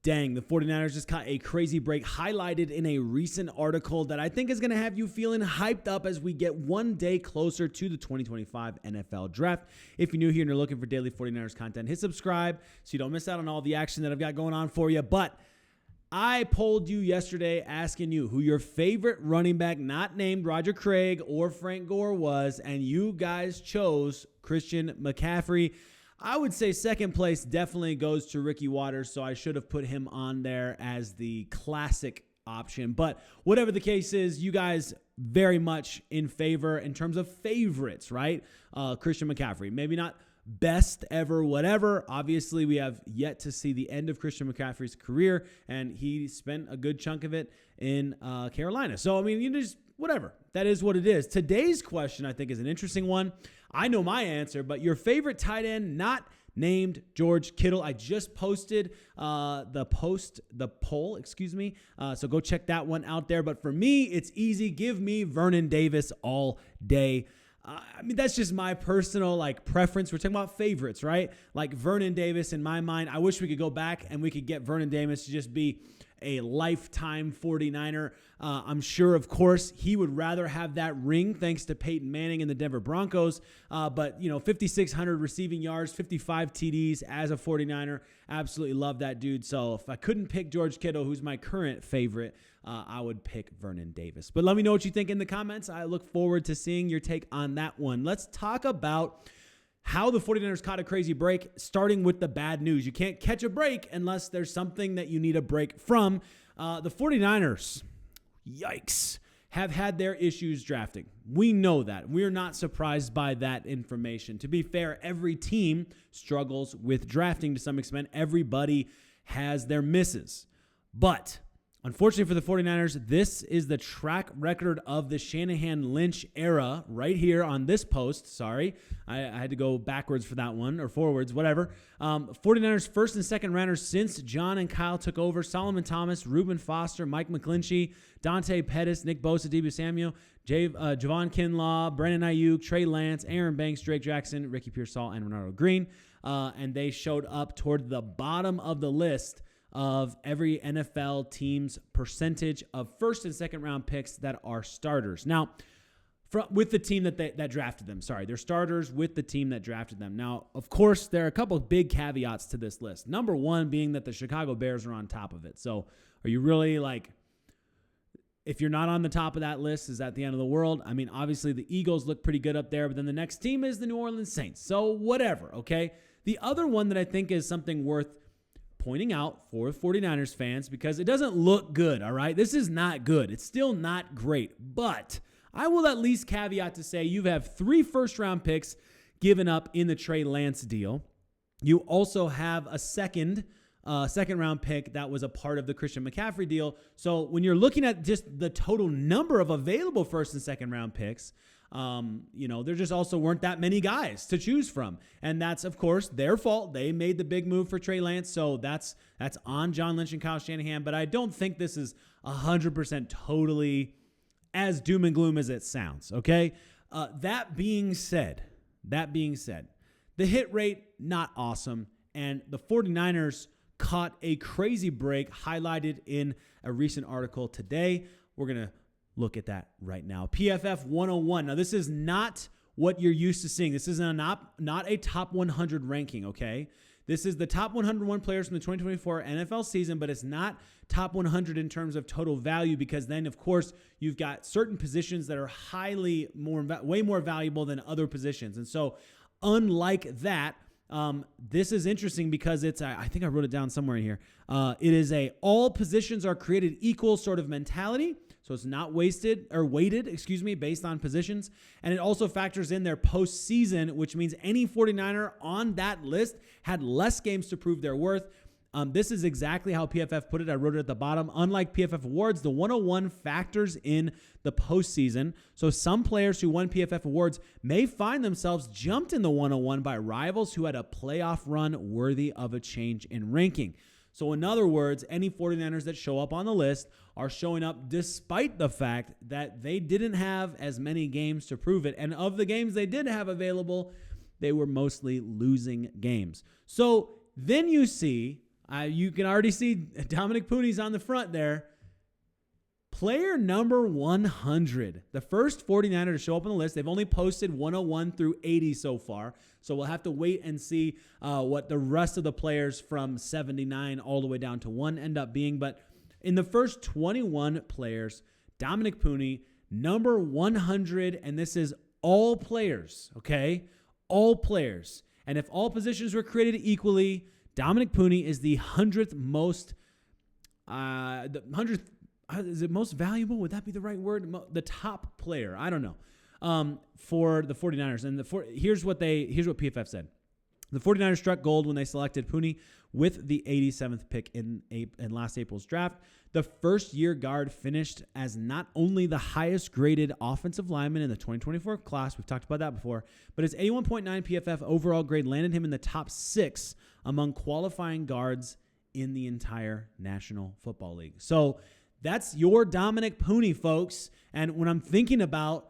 Dang, the 49ers just caught a crazy break highlighted in a recent article that I think is going to have you feeling hyped up as we get one day closer to the 2025 NFL Draft. If you're new here and you're looking for daily 49ers content, hit subscribe so you don't miss out on all the action that I've got going on for you. But I polled you yesterday asking you who your favorite running back, not named Roger Craig or Frank Gore, was, and you guys chose Christian McCaffrey. I would say second place definitely goes to Ricky Watters, so I should have put him on there as the classic option. But whatever the case is, you guys very much in favor in terms of favorites, right? Christian McCaffrey. Maybe not best ever, whatever. Obviously, we have yet to see the end of Christian McCaffrey's career, and he spent a good chunk of it in Carolina. So, I mean, you just whatever. That is what it is. Today's question, I think, is an interesting one. I know my answer, but your favorite tight end not named George Kittle. I just posted the poll, so go check that one out there. But for me, it's easy. Give me Vernon Davis all day. I mean, that's just my personal preference. We're talking about favorites, right? Like Vernon Davis, in my mind, I wish we could go back and we could get Vernon Davis to just be a lifetime 49er. I'm sure, of course, he would rather have that ring thanks to Peyton Manning and the Denver Broncos. But 5,600 receiving yards, 55 TDs as a 49er. Absolutely love that dude. So if I couldn't pick George Kittle, who's my current favorite, I would pick Vernon Davis. But let me know what you think in the comments. I look forward to seeing your take on that one. Let's talk about how the 49ers caught a crazy break, starting with the bad news. You can't catch a break unless there's something that you need a break from. The 49ers, yikes, have had their issues drafting. We know that. We're not surprised by that information. To be fair, every team struggles with drafting to some extent. Everybody has their misses. But unfortunately for the 49ers, this is the track record of the Shanahan-Lynch era right here on this post. Sorry, I had to go backwards for that one, or forwards, whatever. 49ers first and second rounders since John and Kyle took over: Solomon Thomas, Reuben Foster, Mike McGlinchey, Dante Pettis, Nick Bosa, Deebo Samuel, Javon Kinlaw, Brandon Aiyuk, Trey Lance, Aaron Banks, Drake Jackson, Ricky Pearsall, and Renardo Green. And they showed up toward the bottom of the list of every NFL team's percentage of first and second round picks that are starters. Now, with the team that drafted them. Sorry, they're starters with the team that drafted them. Now, of course, there are a couple of big caveats to this list. Number one being that the Chicago Bears are on top of it. So are you really if you're not on the top of that list, is that the end of the world? I mean, obviously the Eagles look pretty good up there, but then the next team is the New Orleans Saints. So whatever, okay? The other one that I think is something worth pointing out for 49ers fans, because it doesn't look good, all right? This is not good. It's still not great. But I will at least caveat to say you have 3 first-round picks given up in the Trey Lance deal. You also have a second-round pick that was a part of the Christian McCaffrey deal. So when you're looking at just the total number of available first and second-round picks, there just also weren't that many guys to choose from. And that's, of course, their fault. They made the big move for Trey Lance, so that's on John Lynch and Kyle Shanahan. But I don't think this is 100% totally as doom and gloom as it sounds, okay? That being said, the hit rate, not awesome. And the 49ers caught a crazy break highlighted in a recent article today. We're going to look at that right now. PFF 101. Now, this is not what you're used to seeing. This is not a top 100 ranking, okay? This is the top 101 players from the 2024 NFL season, but it's not top 100 in terms of total value, because then, of course, you've got certain positions that are way more valuable than other positions. And so, unlike that, this is interesting because it's, I think I wrote it down somewhere in here. It is all positions are created equal sort of mentality. So it's not weighted, based on positions. And it also factors in their postseason, which means any 49er on that list had less games to prove their worth. This is exactly how PFF put it. I wrote it at the bottom. Unlike PFF awards, the 101 factors in the postseason. So some players who won PFF awards may find themselves jumped in the 101 by rivals who had a playoff run worthy of a change in ranking. So in other words, any 49ers that show up on the list are showing up despite the fact that they didn't have as many games to prove it. And of the games they did have available, they were mostly losing games. So then you see You can already see Dominic Puni's on the front there. Player number 100, the first 49er to show up on the list. They've only posted 101 through 80 so far, so we'll have to wait and see what the rest of the players from 79 all the way down to 1 end up being. But in the first 21 players, Dominic Puni, number 100, and this is all players, okay? All players. And if all positions were created equally, Dominic Puni is the 100th most, is it most valuable? Would that be the right word? The top player. I don't know. For the 49ers. And here's what PFF said. The 49ers struck gold when they selected Puni with the 87th pick in last April's draft. The first-year guard finished as not only the highest-graded offensive lineman in the 2024 class, we've talked about that before, but his 81.9 PFF overall grade landed him in the top 6 among qualifying guards in the entire National Football League. So that's your Dominic Puni, folks. And when I'm thinking about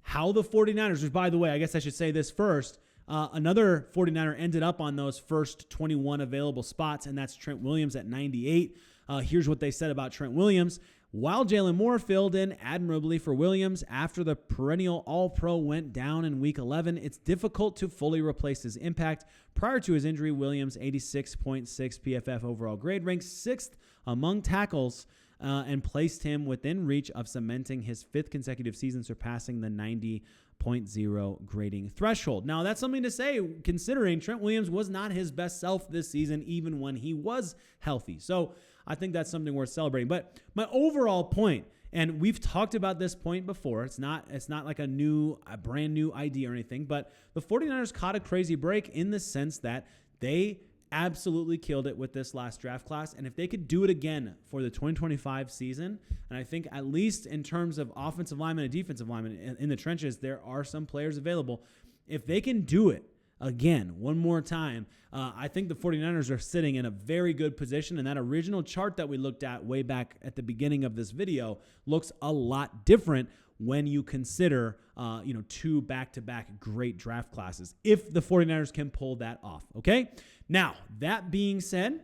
how the 49ers, which, by the way, I guess I should say this first, another 49er ended up on those first 21 available spots, and that's Trent Williams at 98. Here's what they said about Trent Williams. While Jalen Moore filled in admirably for Williams after the perennial All-Pro went down in Week 11, it's difficult to fully replace his impact. Prior to his injury, Williams' 86.6 PFF overall grade ranked 6th among tackles and placed him within reach of cementing his 5th consecutive season, surpassing the 90.0 grading threshold. Now, that's something to say, considering Trent Williams was not his best self this season, even when he was healthy. So I think that's something worth celebrating. But my overall point, and we've talked about this point before, it's not like a brand new idea or anything, but the 49ers caught a crazy break in the sense that they absolutely killed it with this last draft class. And if they could do it again for the 2025 season, and I think at least in terms of offensive lineman and defensive lineman in the trenches, there are some players available. If they can do it again one more time, I think the 49ers are sitting in a very good position. And that original chart that we looked at way back at the beginning of this video looks a lot different when you consider, 2 back-to-back great draft classes, if the 49ers can pull that off, okay? Now, that being said,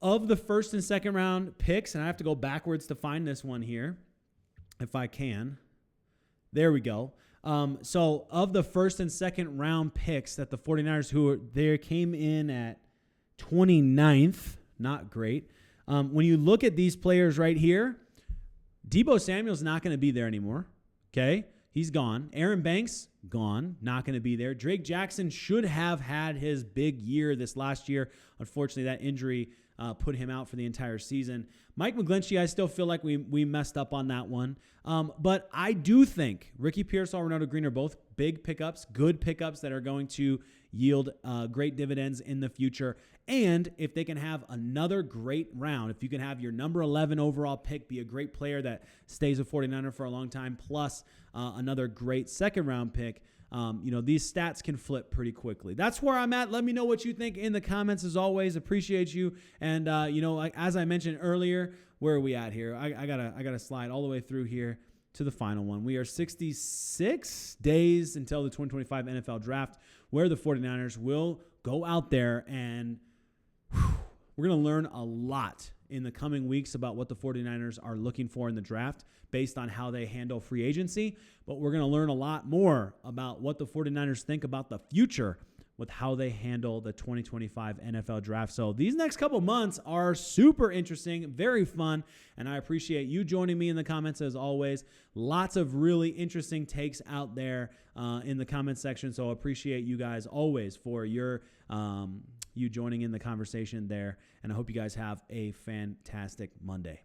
of the first and second round picks, and I have to go backwards to find this one here, if I can. There we go. So of the first and second round picks that the 49ers, came in at 29th, not great. When you look at these players right here, Deebo Samuel's not going to be there anymore, okay? He's gone. Aaron Banks, gone. Not going to be there. Drake Jackson should have had his big year this last year. Unfortunately, that injury put him out for the entire season. Mike McGlinchey, I still feel like we messed up on that one. But I do think Ricky Pearsall, Ronaldo Green are both big pickups, good pickups that are going to yield great dividends in the future. And if they can have another great round, if you can have your number 11 overall pick be a great player that stays a 49er for a long time, plus another great second round pick, these stats can flip pretty quickly. That's where I'm at. Let me know what you think in the comments. As always, appreciate you. And as I mentioned earlier, where are we at here? I gotta slide all the way through here to the final one. We are 66 days until the 2025 NFL Draft, where the 49ers will go out there and we're going to learn a lot in the coming weeks about what the 49ers are looking for in the draft based on how they handle free agency. But we're going to learn a lot more about what the 49ers think about the future with how they handle the 2025 NFL Draft. So these next couple months are super interesting, very fun, and I appreciate you joining me in the comments as always. Lots of really interesting takes out there in the comment section, so appreciate you guys always for your you joining in the conversation there, and I hope you guys have a fantastic Monday.